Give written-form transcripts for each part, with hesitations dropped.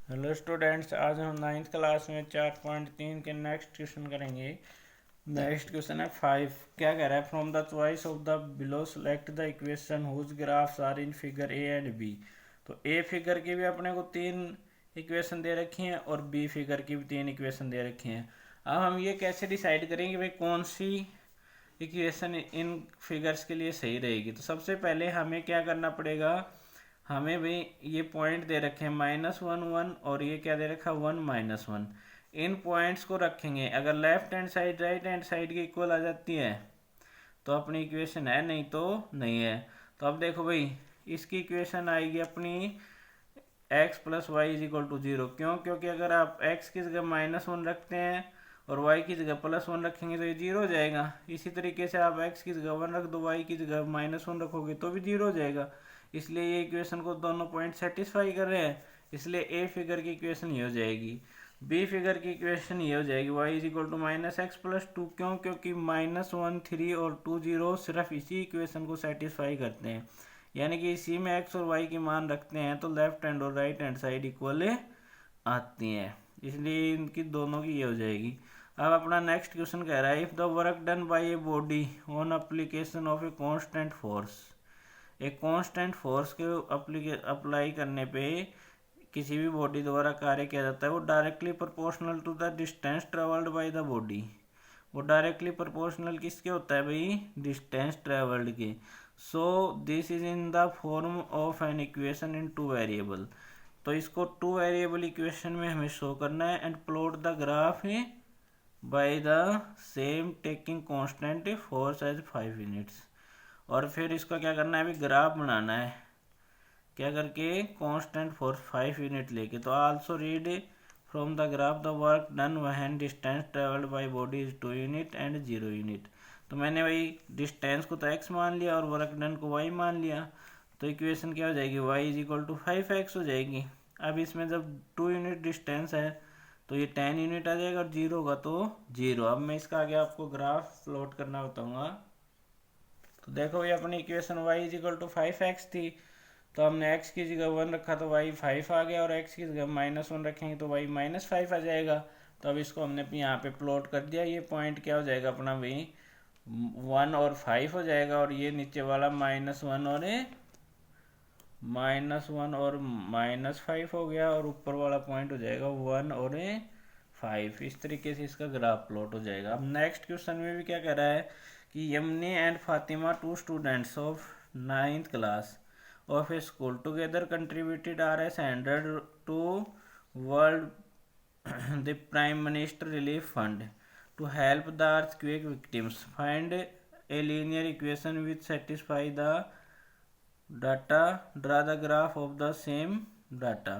Hello students, आज हम ninth class में 4.3 के नेक्स्ट क्वेश्चन करेंगे। नेक्स्ट क्वेश्चन है 5। क्या कह रहा है? From the choice of the below select the equation whose graphs are in figure A and B. तो ए फिगर की भी अपने को 3 इक्वेशन दे रखी हैं और बी फिगर की भी 3 इक्वेशन दे रखी हैं। अब हम ये कैसे डिसाइड करेंगे भाई कौन सी इक्वेशन इन फिगर्स के लिए सही रहेगी? तो सबसे पहले हमें क्या करना पड़ेगा, हमें भी ये पॉइंट दे रखे हैं -1 1 और ये क्या दे रखा है 1 - 1। इन पॉइंट्स को रखेंगे, अगर left hand side right hand side के इक्वल आ जाती है तो अपनी इक्वेशन है, नहीं तो नहीं है। तो अब देखो भाई, इसकी इक्वेशन आएगी अपनी x + y = 0। क्यों? क्योंकि अगर आप x की जगह -1 रखते हैं और y की जगह +1 रखेंगे तो ये 0 हो जाएगा। इसी तरीके से आप x की जगह 1 रख दो, y की जगह -1 रखोगे तो भी 0 हो जाएगा। इसलिए ये इक्वेशन को दोनों पॉइंट सेटिस्फाई कर रहे हैं, इसलिए ए फिगर की इक्वेशन ये हो जाएगी। बी फिगर की इक्वेशन ये हो जाएगी y = -x + 2। क्यों? क्योंकि -1 3 और 2 0 सिर्फ इसी इक्वेशन को सेटिस्फाई करते हैं, यानी कि इसी में x और y की मान रखते हैं तो लेफ्ट हैंड और राइट हैंड साइड इक्वल आती हैं, इसलिए इनकी दोनों की ये हो जाएगी। अब अपना नेक्स्ट क्वेश्चन कह रहा है if the work done by a body on application of a constant force. एक कांस्टेंट फोर्स के अप्लाई करने पे किसी भी बॉडी द्वारा कार्य किया जाता है, वो directly proportional to the distance travelled by the body. वो डायरेक्टली प्रोपोर्शनल किसके होता है भाई? डिस्टेंस ट्रेवल्ड के। So this is in the form of an equation in 2 variable. तो इसको 2 वेरिएबल इक्वेशन में हमें शो करना है and plot the graph by the same taking constant force as 5 units. और फिर इसका क्या करना है, अभी ग्राफ बनाना है, क्या करके कांस्टेंट फोर्स 5 यूनिट लेके। तो also read from the graph the work done when distance travelled by body is 2 unit and 0 unit. तो मैंने भाई डिस्टेंस को तो x मान लिया और वर्क डन को y मान लिया, तो इक्वेशन क्या हो जाएगी y = 5x हो जाएगी। अब इसमें जब 2 यूनिट डिस्टेंस है तो ये 10 यूनिट आ जाएगा और 0 होगा तो 0। अब मैं इसका आगे आपको ग्राफ प्लॉट करना बताऊंगा। तो देखो ये अपनी इक्वेशन y = 5x थी, तो हमने x की जगह 1 रखा तो y 5 आ गया, और x की जगह -1 रखेंगे तो y -5 आ जाएगा। तो अब इसको हमने यहाँ पे प्लॉट कर दिया। ये पॉइंट क्या हो जाएगा अपना भाई 1 और 5 हो जाएगा, और ये नीचे वाला -1 और -5 हो गया, और ऊपर वाला पॉइंट हो जाएगा 1 और 5। इस तरीके से इसका ग्राफ प्लॉट हो जाएगा। अब नेक्स्ट क्वेश्चन में भी क्या कह रहा है कि Yamini and Fatima 2 students of 9th class of a school together contributed Rs 100 to World the Prime Minister Relief Fund to help the earthquake victims. Find a linear equation which satisfy the data. Draw the graph of the same data.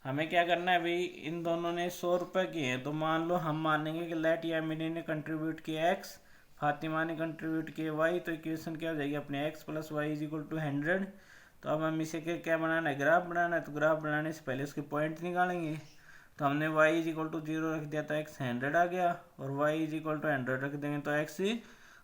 हमें क्या करना है भाई, इन दोनों ने 100 रुपये किए हैं, तो मान लो हम मानेंगे कि लेट यामिनी ने कंट्रीब्यूट किया x, फातिमा ने कंट्रीब्यूट किया y। तो इक्वेशन क्या हो जाएगी अपने x + y = 100। तो अब हम इसे क्या बनाना है, ग्राफ बनाना है। तो ग्राफ बनाने से पहले उसके पॉइंट निकालेंगे। तो हमने y = 0 रख दिया तो x 100 आ गया, और y = 100 रख देंगे तो x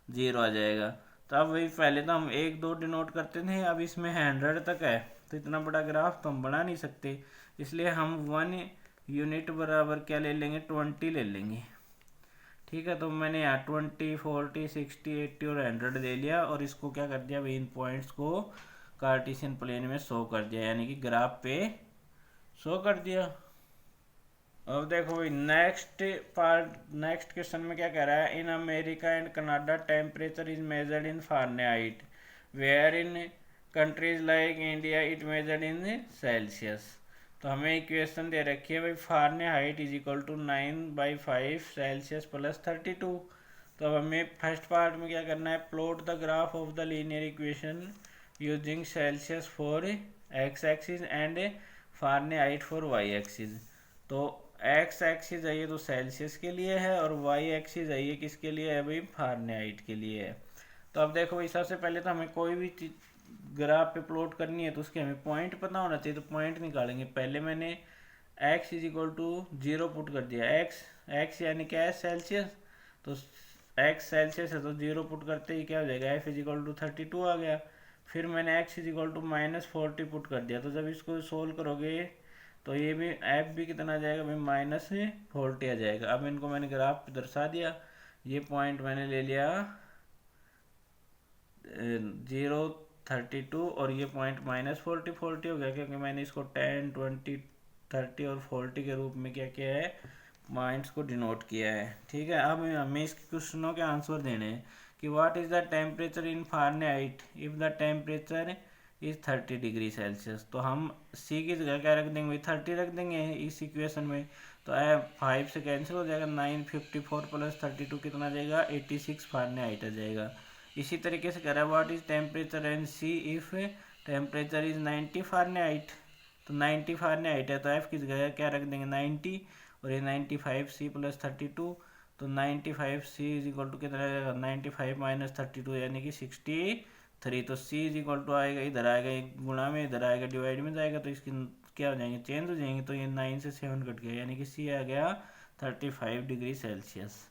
0 आ जाएगा। तो अब वही पहले तो हम 1 2 डिनोट करते थे, अब इसमें 100 तक है, तो इतना बड़ा ग्राफ तो हम बना नहीं सकते, इसलिए हम 1 यूनिट बराबर क्या ले लेंगे 20 ले लेंगे। ठीक है, तो मैंने यहाँ 20 40 60 80 और 100 ले लिया, और इसको क्या कर दिया भाई इन पॉइंट्स को कार्टेशियन प्लेन में शो कर दिया, यानी कि ग्राफ पे शो कर दिया। अब देखो भाई नेक्स्ट पार्ट, नेक्स्ट क्वेश्चन में क्या कह रहा है, in America and Canada temperature is measured in Fahrenheit where in countries like India it measured in Celsius. तो हमें इक्वेशन दे रखी है भाई फारेनहाइट = 9/5 सेल्सियस +32। तो अब हमें फर्स्ट पार्ट में क्या करना है, plot the graph of the linear equation using Celsius for x axis and Fahrenheit for y axis. तो x एक्सिस है ये तो सेल्सियस के लिए है, और y एक्सिस है ये किसके लिए है भाई फारेनहाइट के लिए है। तो अब देखो भाई सबसे पहले तो हमें कोई भी ग्राफ पे प्लॉट करनी है तो उसके हमें पॉइंट पता होना चाहिए, तो पॉइंट निकालेंगे। पहले मैंने x = 0 पुट कर दिया, x यानी क्या है सेल्सियस, तो x सेल्सियस है तो 0 पुट करते ही क्या हो जाएगा f = 32 आ गया। फिर मैंने x = -40 पुट कर दिया, तो जब इसको सोल्व करोगे तो ये भी एफ भी कितना आ जाएगा भाई, -40 आ जाएगा। अब इनको मैंने ग्राफ पे दर्शा दिया। ये पॉइंट मैंने ले लिया 0, 32 और ये पॉइंट -40 हो गया, क्योंकि मैंने इसको 10, 20, 30 और 40 के रूप में क्या किया है, पॉइंट्स को डिनोट किया है। ठीक है, अब हमें इसके क्वेश्चनों के आंसर देने हैं कि what is the temperature in Fahrenheit if the temperature is 30 degree Celsius. तो हम सी की जगह क्या रख देंगे भाई, 30 रख देंगे इस इक्वेशन में। तो 5 से कैंसिल हो जाएगा, 954 + 32 कितना आ जाएगा, 86 फारेनहाइट आ जाएगा। इसी तरीके से कह रहा है what is temperature and see if temperature is 90 Fahrenheit. तो 90 फारेनहाइट है तो एफ की जगह क्या रख देंगे, 90, और ये 95C + 32। तो 95C = कितना आएगा, 95 - 32 यानी कि 63। तो C = आएगा, इधर आएगा एक गुणा में, इधर आएगा डिवाइड में जाएगा, तो इसकी क्या हो जाएंगे, चेंज हो जाएंगे। तो ये 9 से 7 कट गया, यानी कि C आ गया 35 डिग्री सेल्सियस।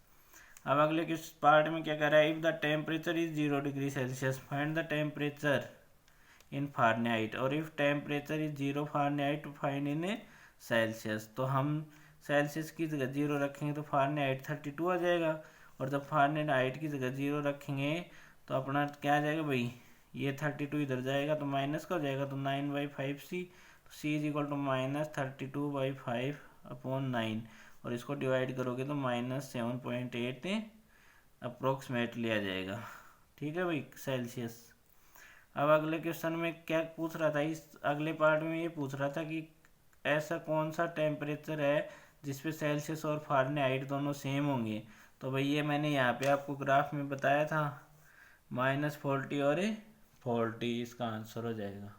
अब अगले किस पार्ट में क्या कर रहा है, if the temperature is 0 degree Celsius find the temperature in Fahrenheit, और if temperature is 0 Fahrenheit find in Celsius. तो हम सेल्सियस की जगह 0 रखेंगे तो फारेनहाइट 32 आ जाएगा, और जब फारेनहाइट की जगह 0 रखेंगे तो अपना क्या आ जाएगा भाई, ये 32 इधर जाएगा तो माइनस का हो जाएगा, तो 9/5C। तो C = -32/5/9, और इसको डिवाइड करोगे तो -7.8 अप्रोक्सीमेटली आ जाएगा। ठीक है भाई, सेल्सियस। अब अगले क्वेश्चन में क्या पूछ रहा था, इस अगले पार्ट में ये पूछ रहा था कि ऐसा कौन सा टेम्परेचर है जिसपे सेल्सियस और फारेनहाइट दोनों सेम होंगे। तो भाई ये मैंने यहाँ पे आपको ग्राफ में बताया था, -40 और 40 इसका आंसर हो जाएगा।